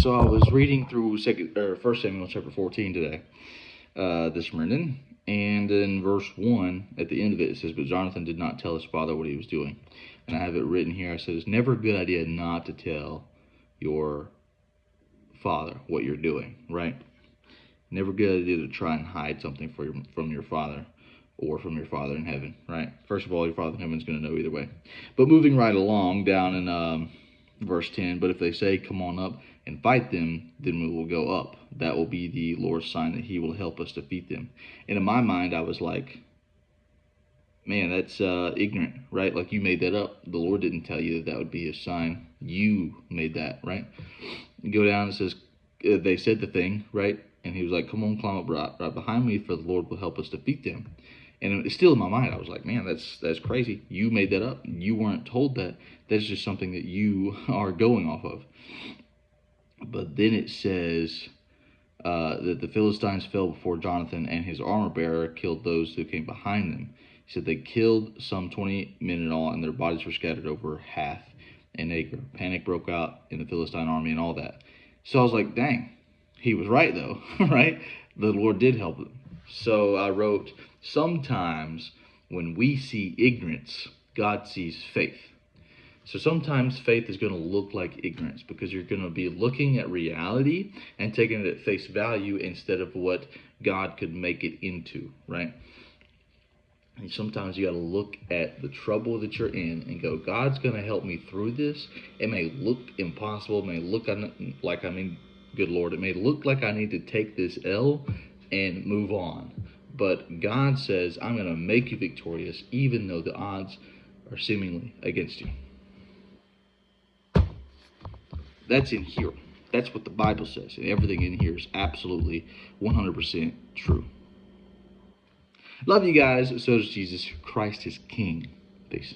So I was reading through First Samuel chapter 14 today, this morning, and in verse 1, at the end of it says, "But Jonathan did not tell his father what he was doing." And I have it written here. I said, it's never a good idea not to tell your father what you're doing, right? Never a good idea to try and hide something from your father or from your Father in heaven, right? First of all, your Father in heaven is going to know either way. But moving right along down in verse 10, "But if they say, 'Come on up and fight them,' then we will go up. That will be the Lord's sign that he will help us defeat them." And in my mind, I was like, man, that's ignorant, right? Like, you made that up. The Lord didn't tell you that would be a sign. You made that, right? You go down, it says, they said the thing, right? And he was like, "Come on, climb up right behind me, for the Lord will help us defeat them." And it's still in my mind. I was like, man, that's crazy. You made that up. You weren't told that. That's just something that you are going off of. But then it says that the Philistines fell before Jonathan, and his armor bearer killed those who came behind them. He said they killed some 20 men in all, and their bodies were scattered over half an acre. Panic broke out in the Philistine army and all that. So I was like, dang, he was right though, right? The Lord did help them. So I wrote, sometimes when we see ignorance, God sees faith. So sometimes faith is going to look like ignorance, because you're going to be looking at reality and taking it at face value instead of what God could make it into, right? And sometimes you got to look at the trouble that you're in and go, God's going to help me through this. It may look impossible. It may look like good Lord, it may look like I need to take this L and move on. But God says, I'm going to make you victorious, even though the odds are seemingly against you. That's in here. That's what the Bible says. And everything in here is absolutely 100% true. Love you guys. So does Jesus. Christ is King. Peace.